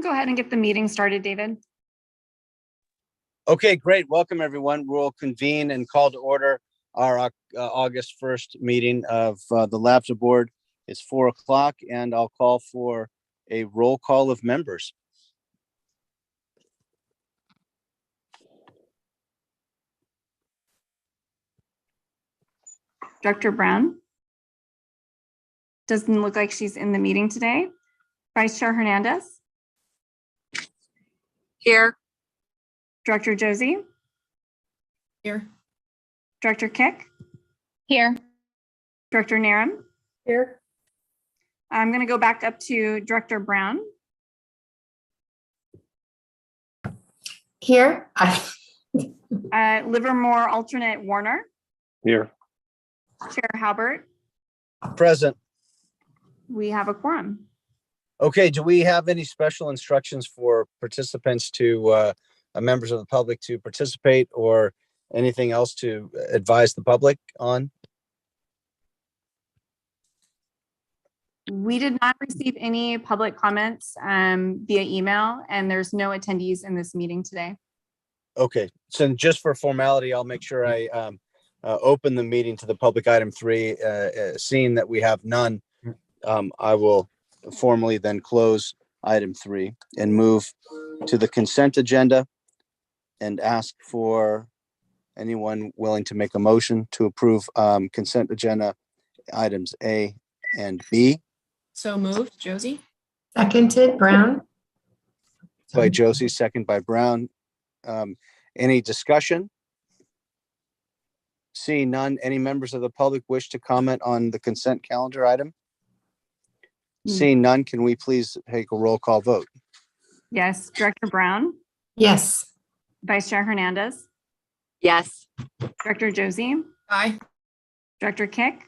can go ahead and get the meeting started, David. Okay, great. Welcome, everyone. We'll convene and call to order our August 1st meeting of the LAVTA board. It's 4 o'clock, and I'll call for a roll call of members. Director Brown. Doesn't look like she's in the meeting today. Vice Chair Hernandez. Here. Director Josie. Here. Director Kick. Here. Director Naram. Here. I'm going to go back up to Director Brown. Here. Livermore alternate Warner. Here. Chair Halbert. Present. We have a quorum. Okay, do we have any special instructions for participants to members of the public to participate, or anything else to advise the public on? We did not receive any public comments via email, and there's no attendees in this meeting today. Okay, so just for formality, I'll make sure I open the meeting to the public item 3. Seeing that we have none, I will formally then close item 3 and move to the consent agenda and ask for anyone willing to make a motion to approve consent agenda items A and B. So moved, Josie. Seconded, Brown. By Josie, second by Brown. Any discussion? Seeing none, any members of the public wish to comment on the consent calendar item? Seeing none, can we please take a roll call vote? Yes, Director Brown. Yes. Vice Chair Hernandez. Yes. Director Josie. Aye. Director Kick.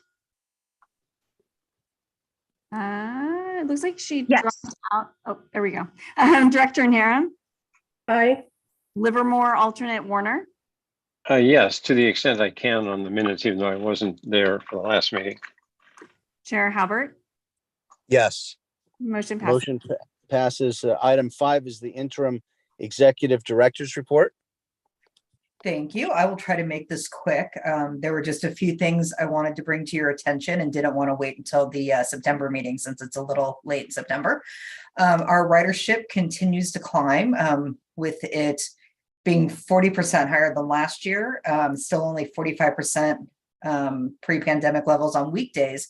It looks like she Yes. dropped out. Oh, there we go. Director Naram. Aye. Livermore alternate Warner. Yes, to the extent I can on the minutes, even though I wasn't there for the last meeting. Chair Halbert. Yes. Motion passes. Motion passes. Item 5 is the interim executive director's report. Thank you. I will try to make this quick. There were just a few things I wanted to bring to your attention and didn't want to wait until the September meeting since it's a little late in September. Our ridership continues to climb with it being 40% higher than last year, still only 45% pre-pandemic levels on weekdays,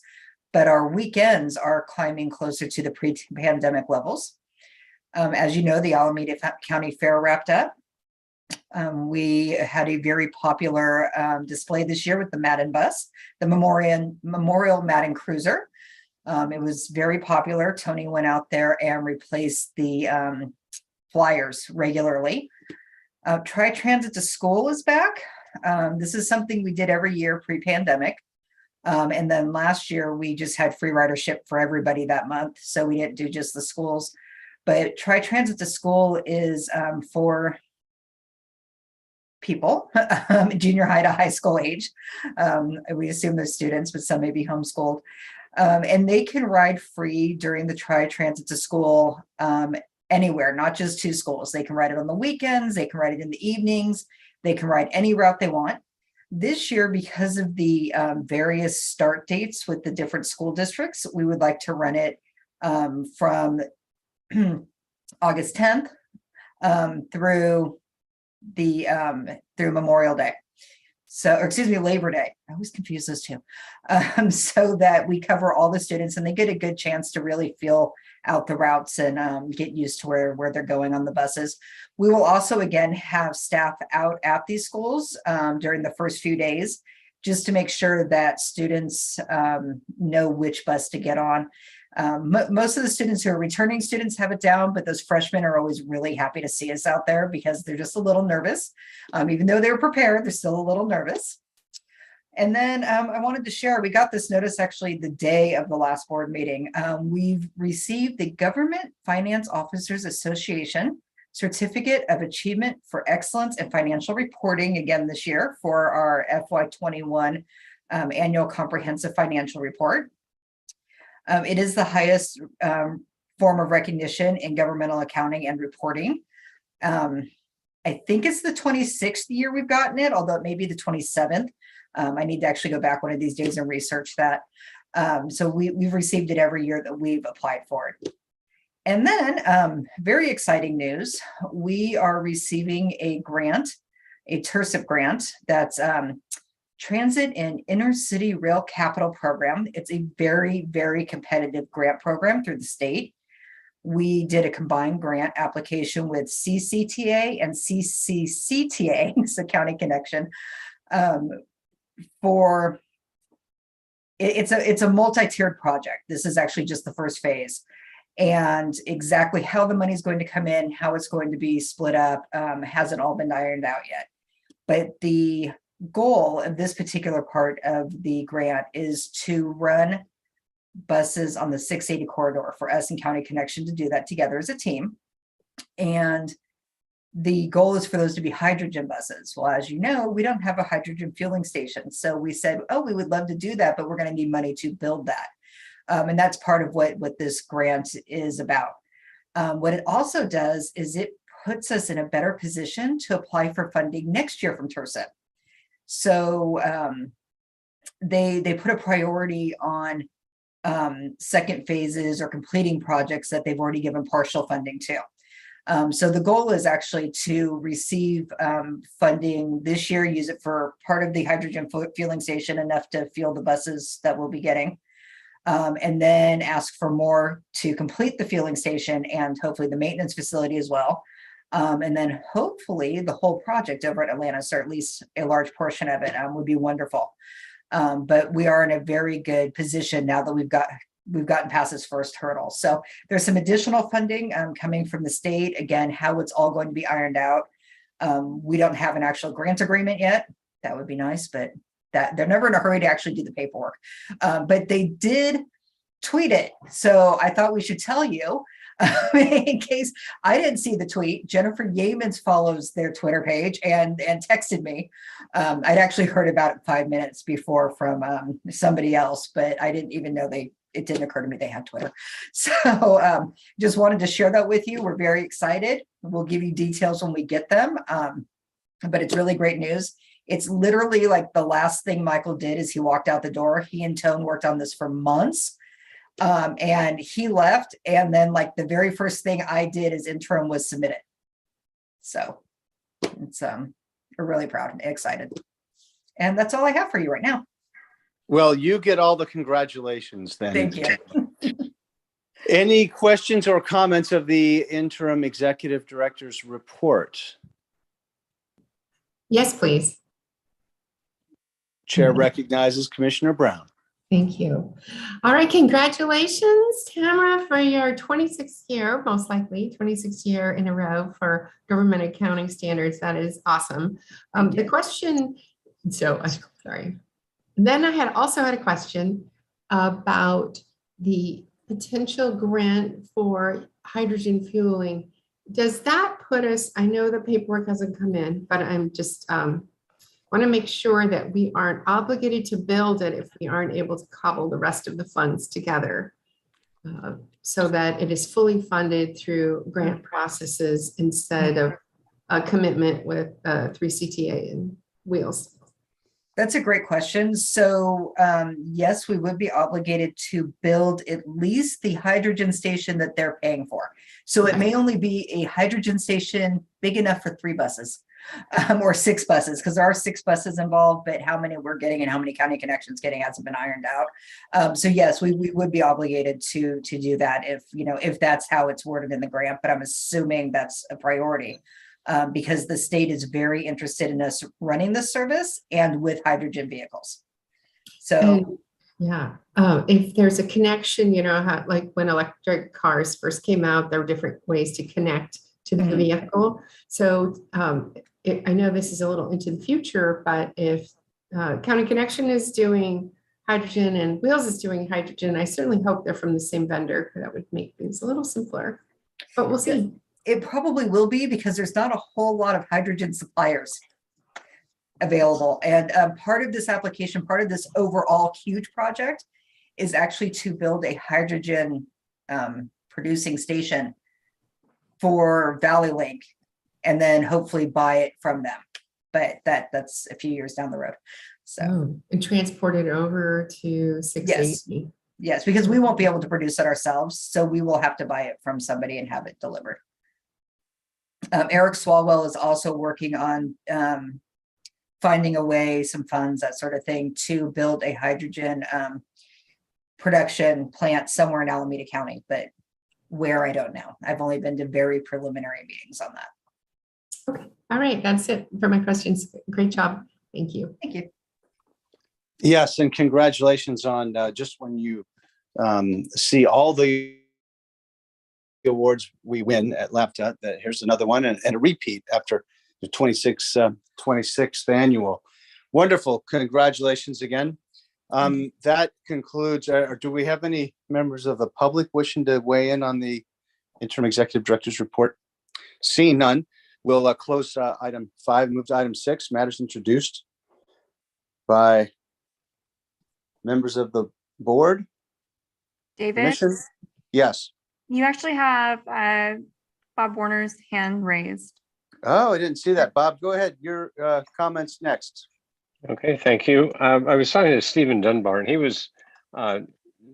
but our weekends are climbing closer to the pre-pandemic levels. As you know, the Alameda County Fair wrapped up. We had a very popular display this year with the Madden bus, the Memorial Madden Cruiser. It was very popular. Tony went out there and replaced the flyers regularly. Tri-Transit to School is back. This is something we did every year pre-pandemic. And then last year we just had free ridership for everybody that month. So we didn't do just the schools, but Tri-Transit to School is for people, junior high to high school age. We assume they're students, but some may be homeschooled. And they can ride free during the Tri-Transit to School anywhere, not just to schools. They can ride it on the weekends, they can ride it in the evenings, they can ride any route they want. This year, because of the various start dates with the different school districts, we would like to run it from August 10th through Memorial Day. So, or excuse me, Labor Day. I always confuse those two. So that we cover all the students and they get a good chance to really feel out the routes and get used to where they're going on the buses. We will also, again, have staff out at these schools during the first few days, just to make sure that students know which bus to get on. Most of the students who are returning students have it down, but those freshmen are always really happy to see us out there because they're just a little nervous. Even though they were prepared, they're still a little nervous. And then I wanted to share, we got this notice actually the day of the last board meeting. We've received the Government Finance Officers Association Certificate of Achievement for Excellence in Financial Reporting again this year for our FY21 Annual Comprehensive Financial Report. It is the highest form of recognition in governmental accounting and reporting. I think it's the 26th year we've gotten it, although it may be the 27th. I need to actually go back one of these days and research that. So we've received it every year that we've applied for it. And then very exciting news, we are receiving a grant, a TIRCIP grant that's Transit and Inner City Rail Capital Program. It's a very, very competitive grant program through the state. We did a combined grant application with CCTA and CCCTA, so County Connection, for it's a multi-tiered project. This is actually just the first phase, and exactly how the money is going to come in, how it's going to be split up, hasn't all been ironed out yet. But the goal of this particular part of the grant is to run buses on the 680 corridor for us and County Connection to do that together as a team. And the goal is for those to be hydrogen buses. Well, as you know, we don't have a hydrogen fueling station. So we said, oh, we would love to do that, but we're going to need money to build that. And that's part of what this grant is about. What it also does is it puts us in a better position to apply for funding next year from TIRCIP. So they put a priority on second phases or completing projects that they've already given partial funding to. So the goal is actually to receive funding this year, use it for part of the hydrogen fueling station, enough to fuel the buses that we'll be getting, and then ask for more to complete the fueling station and hopefully the maintenance facility as well. And then hopefully the whole project over at Atlantis, or at least a large portion of it, would be wonderful. But we are in a very good position now that we've gotten past this first hurdle. So there's some additional funding coming from the state. Again, how it's all going to be ironed out. We don't have an actual grant agreement yet. That would be nice, but that they're never in a hurry to actually do the paperwork. But they did tweet it. So I thought we should tell you. In case I didn't see the tweet, Jennifer Yeamans follows their Twitter page and texted me. I'd actually heard about it 5 minutes before from somebody else, but I didn't even know it didn't occur to me they had Twitter. So just wanted to share that with you. We're very excited. We'll give you details when we get them. But it's really great news. It's literally like the last thing Michael did is he walked out the door. He and Tone worked on this for months. And he left, and then like the very first thing I did as interim was submit it. So it's we're really proud and excited. And that's all I have for you right now. Well, you get all the congratulations then. Thank you. Any questions or comments of the interim executive director's report? Yes, please. Chair recognizes Commissioner Brown. Thank you. All right, congratulations, Tamara, for your 26th year, most likely 26th year in a row for government accounting standards. That is awesome. The question, sorry. Then I had also had a question about the potential grant for hydrogen fueling. Does that put us, I know the paperwork hasn't come in, but I'm just, want to make sure that we aren't obligated to build it if we aren't able to cobble the rest of the funds together, so that it is fully funded through grant processes instead of a commitment with 3CTA and wheels. That's a great question. So yes, we would be obligated to build at least the hydrogen station that they're paying for. So it may only be a hydrogen station big enough for 3 buses. Or 6 buses, because there are 6 buses involved, but how many we're getting and how many County Connections getting hasn't been ironed out. So yes, we would be obligated to do that if that's how it's worded in the grant, but I'm assuming that's a priority because the state is very interested in us running this service and with hydrogen vehicles. So yeah, if there's a connection, how, like when electric cars first came out, there were different ways to connect to the vehicle. So I know this is a little into the future, but if County Connection is doing hydrogen and Wheels is doing hydrogen, I certainly hope they're from the same vendor. That would make things a little simpler, but we'll see. it probably will be because there's not a whole lot of hydrogen suppliers available. And part of this application, part of this overall huge project is actually to build a hydrogen producing station for Valley Link and then hopefully buy it from them. But that's a few years down the road. So And transport it over to 680. yes, because we won't be able to produce it ourselves. So we will have to buy it from somebody and have it delivered. Eric Swalwell is also working on finding a way, some funds, that sort of thing, to build a hydrogen production plant somewhere in Alameda County, but where I don't know. I've only been to very preliminary meetings on that. Okay, all right, that's it for my questions. Great job. Thank you. Thank you. Yes, and congratulations on just when you see all the awards we win at LAVTA, that here's another one and a repeat after the 26th annual. Wonderful. Congratulations again. That concludes, or do we have any members of the public wishing to weigh in on the interim executive director's report? Seeing none, we'll close item 5, move to item 6, matters introduced by members of the board. David, Commission? Yes. you actually have Bob Warner's hand raised. Oh, I didn't see that. Bob, go ahead. Your comments next. Okay, thank you. I was talking to Stephen Dunbar, and he was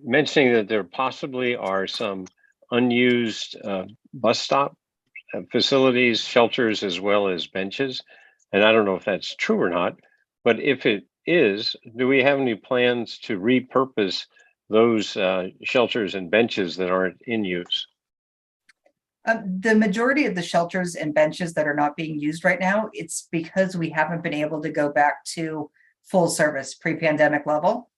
mentioning that there possibly are some unused bus stop facilities, shelters, as well as benches. And I don't know if that's true or not, but if it is, do we have any plans to repurpose those shelters and benches that aren't in use? The majority of the shelters and benches that are not being used right now, it's because we haven't been able to go back to full service pre-pandemic level.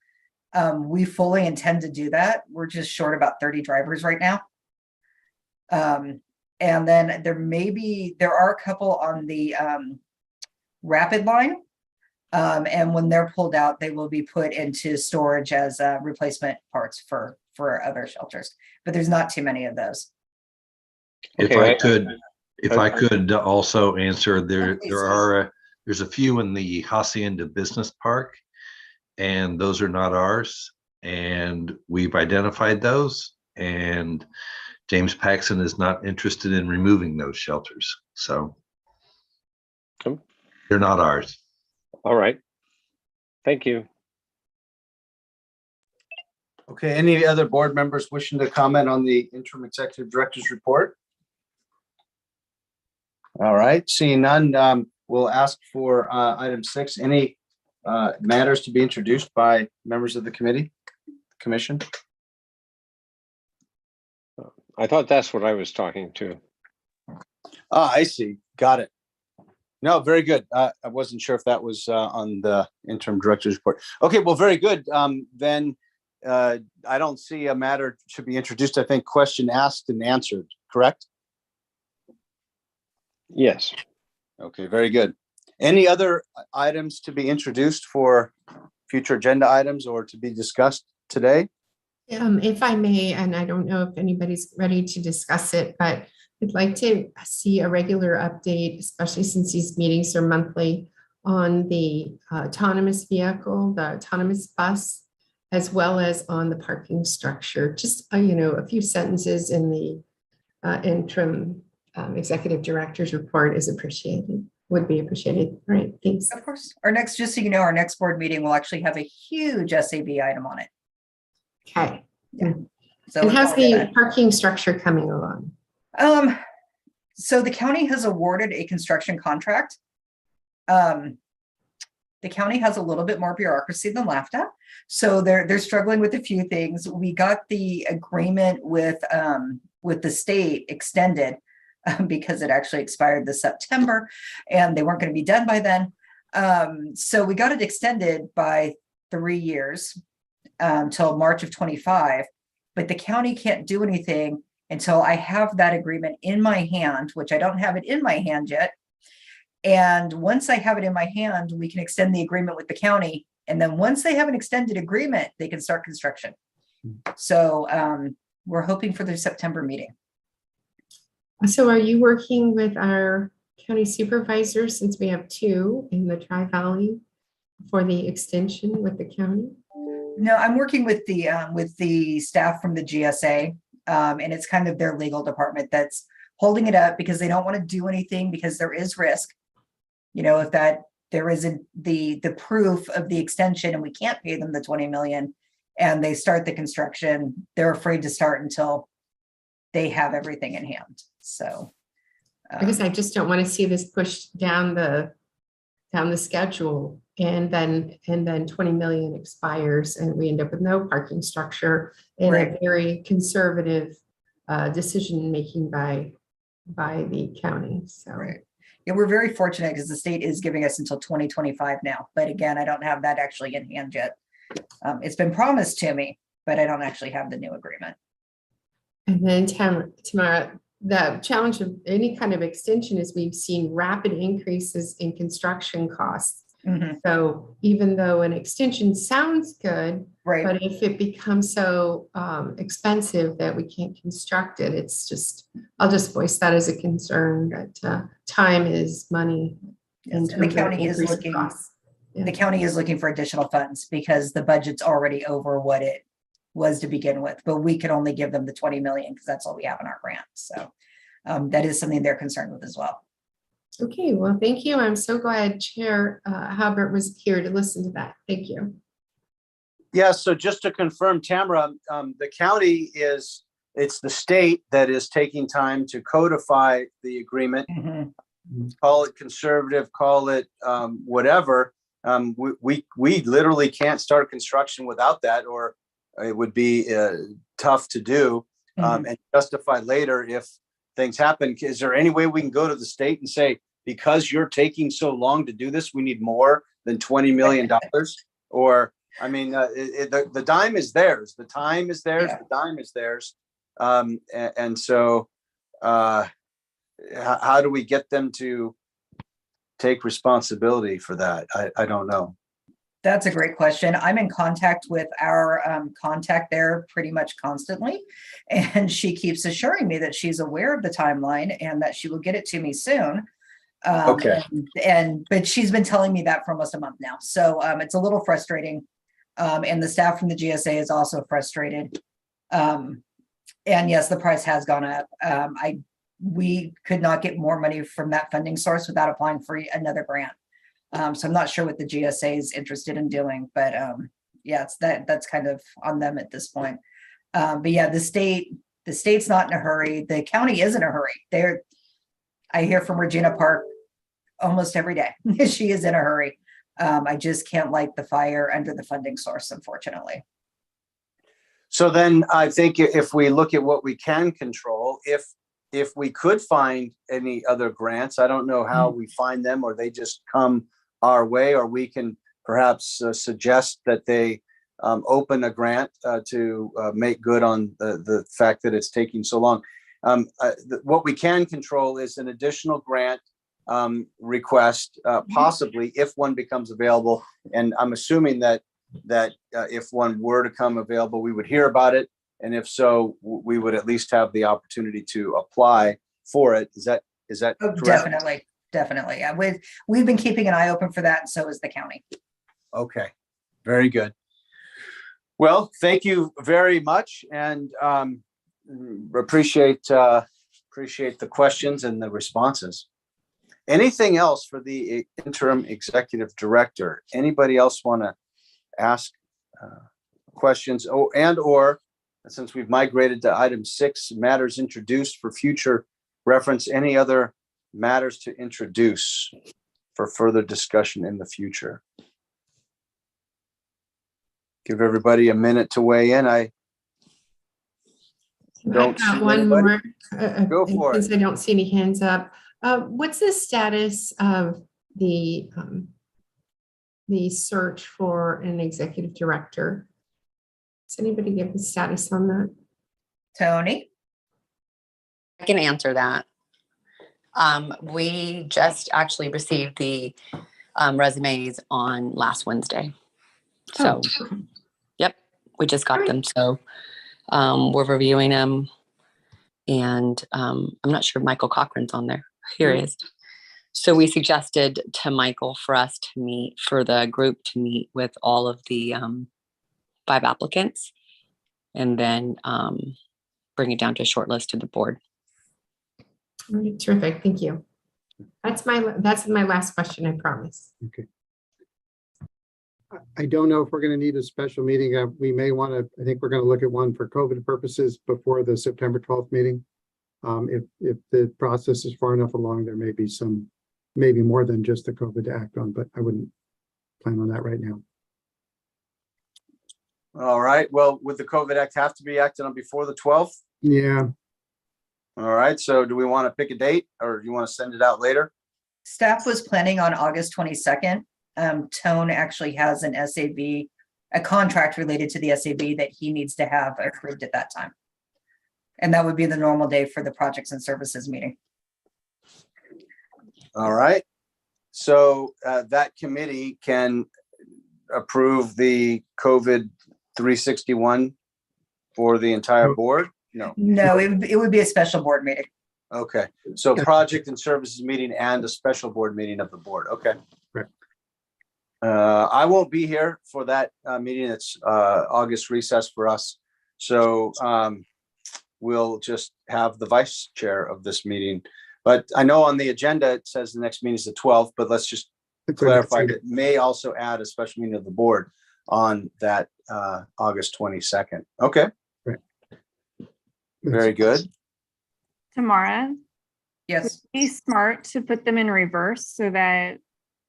We fully intend to do that. We're just short about 30 drivers right now. And then there are a couple on the rapid line. And when they're pulled out, they will be put into storage as replacement parts for other shelters, but there's not too many of those. If Okay, I could also answer, Please. there's a few in the Hacienda Business Park, and those are not ours. And we've identified those, and James Paxson is not interested in removing those shelters. So Cool. They're not ours. All right. Thank you. Okay, any other board members wishing to comment on the interim executive director's report? All right, seeing none, we'll ask for item 6. Any matters to be introduced by members of the commission? I thought that's what I was talking to. I see. Got it. No, very good. I wasn't sure if that was on the interim director's report. Okay, well, very good. Then I don't see a matter to be introduced. I think question asked and answered, correct? Yes. Okay, very good. Any other items to be introduced for future agenda items or to be discussed today? If I may, and I don't know if anybody's ready to discuss it, but I'd like to see a regular update, especially since these meetings are monthly, on the autonomous vehicle, the autonomous bus, as well as on the parking structure. Just, a few sentences in the interim executive director's report would be appreciated. All right, thanks. Of course, just so you know, our next board meeting will actually have a huge SAB item on it. Okay. So And look how's forward to the that. parking structure coming along? So the county has awarded a construction contract. The county has a little bit more bureaucracy than LAVTA, so they're struggling with a few things. We got the agreement with the state extended because it actually expired this September, and they weren't going to be done by then. So we got it extended by 3 years till March of 25, but the county can't do anything until I have that agreement in my hand, which I don't have it in my hand yet. And once I have it in my hand, we can extend the agreement with the county. And then once they have an extended agreement, they can start construction. So we're hoping for the September meeting. So are you working with our county supervisor, since we have 2 in the Tri-Valley, for the extension with the county? No, I'm working with the staff from the GSA. And it's kind of their legal department that's holding it up because they don't want to do anything because there is risk. You know, if that there isn't the proof of the extension and we can't pay them the 20 million and they start the construction, they're afraid to start until they have everything in hand. So I guess I just don't want to see this pushed down the schedule and then 20 million expires and we end up with no parking structure and Right. a very conservative decision making by the county. So right. Yeah, we're very fortunate because the state is giving us until 2025 now. But again, I don't have that actually in hand yet. It's been promised to me, but I don't actually have the new agreement. and then Tamara, the challenge of any kind of extension is we've seen rapid increases in construction costs. Mhm. So even though an extension sounds good, Right. but if it becomes so expensive that we can't construct it, I'll just voice that as a concern that time is money. Yes, and the county is looking. Yeah. The county is looking for additional funds because the budget's already over what it was to begin with, but we can only give them the 20 million because that's all we have in our grant. So that is something they're concerned with as well. Okay, well, thank you. I'm so glad Chair Halbert was here to listen to that. Thank you. Yeah, so just to confirm, Tamara, the county it's the state that is taking time to codify the agreement, call it conservative, call it whatever. We literally can't start construction without that, or it would be tough to do and justify later if things happen. Is there any way we can go to the state and say, because you're taking so long to do this, we need more than $20 million? Or, I mean, the dime is theirs. The time is theirs. Yeah. The dime is theirs. And so how do we get them to take responsibility for that? I don't know. That's a great question. I'm in contact with our contact there pretty much constantly. And she keeps assuring me that she's aware of the timeline and that she will get it to me soon. Okay. But she's been telling me that for almost a month now. So it's a little frustrating. And the staff from the GSA is also frustrated. And yes, the price has gone up. We could not get more money from that funding source without applying for another grant. So I'm not sure what the GSA is interested in doing, but yeah, that's kind of on them at this point. But yeah, the state's not in a hurry. The county is in a hurry. I hear from Regina Park almost every day. She is in a hurry. I just can't light the fire under the funding source, unfortunately. So then I think if we look at what we can control, if we could find any other grants, I don't know how we find them, or they just come our way, or we can perhaps suggest that they open a grant to make good on the fact that it's taking so long. What we can control is an additional grant request, possibly if one becomes available. And I'm assuming that if one were to come available, we would hear about it. And if so, we would at least have the opportunity to apply for it. Is that Oh, correct? Definitely. Yeah, we've been keeping an eye open for that, and so is the county. Okay, very good. Well, thank you very much, and appreciate the questions and the responses. Anything else for the interim executive director? Anybody else want to ask questions? Or since we've migrated to item 6, matters introduced for future reference, any other matters to introduce for further discussion in the future? Give everybody a minute to weigh in. I don't I've got see one anybody. more. Go for it. Since I don't see any hands up. What's the status of the search for an executive director? Does anybody give the status on that? Tony? I can answer that. We just actually received the resumes on last Wednesday. So, yep, we just got them. So we're reviewing them. And I'm not sure Michael Cochran's on there. Here he is. So we suggested to Michael for us to meet, for the group to meet with all of the 5 applicants. And then bring it down to a short list to the board. Terrific, thank you. That's my last question, I promise. Okay. I don't know if we're going to need a special meeting. We may want to, I think we're going to look at one for COVID purposes before the September 12th meeting. If the process is far enough along, there may be some, maybe more than just the COVID to act on, but I wouldn't plan on that right now. All right. Well, would the COVID Act have to be acted on before the 12th? Yeah, All right. So do we want to pick a date or do you want to send it out later? Staff was planning on August 22nd. Tone actually has an SAB, a contract related to the SAB that he needs to have approved at that time. And that would be the normal day for the projects and services meeting. All right. So that committee can approve the COVID 361 for the entire board? No. No, it would be a special board meeting. Okay. So project and services meeting and a special board meeting of the board. Okay. Right. I won't be here for that meeting. It's August recess for us. So we'll just have the vice chair of this meeting. But I know on the agenda, it says the next meeting is the 12th, but let's just clarify that may also add a special meeting of the board on that August 22nd. Okay. Right. Very good. Tamara, Yes. be smart to put them in reverse so that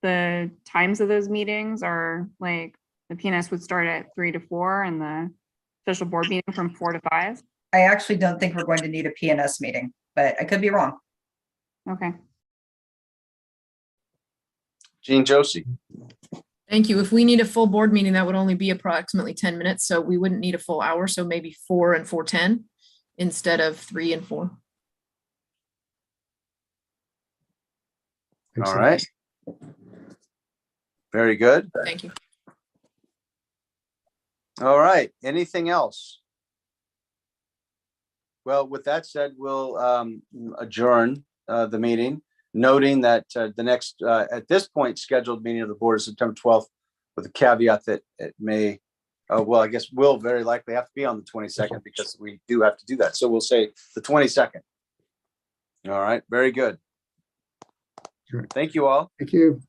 the times of those meetings are like the PNS would start at 3 to 4 and the special board meeting from 4 to 5. I actually don't think we're going to need a PNS meeting, but I could be wrong. Okay. Jean Josie. Thank you. If we need a full board meeting, that would only be approximately 10 minutes, so we wouldn't need a full hour, so maybe 4 and 4:10 instead of 3 and 4. All right. Very good. Thank you. All right. Anything else? Well, with that said, we'll adjourn the meeting, noting that the next, at this point, scheduled meeting of the board is September 12th, with a caveat that it may, well, I guess will very likely have to be on the 22nd because we do have to do that. So we'll say the 22nd. All right. Very good. Sure. Thank you all. Thank you.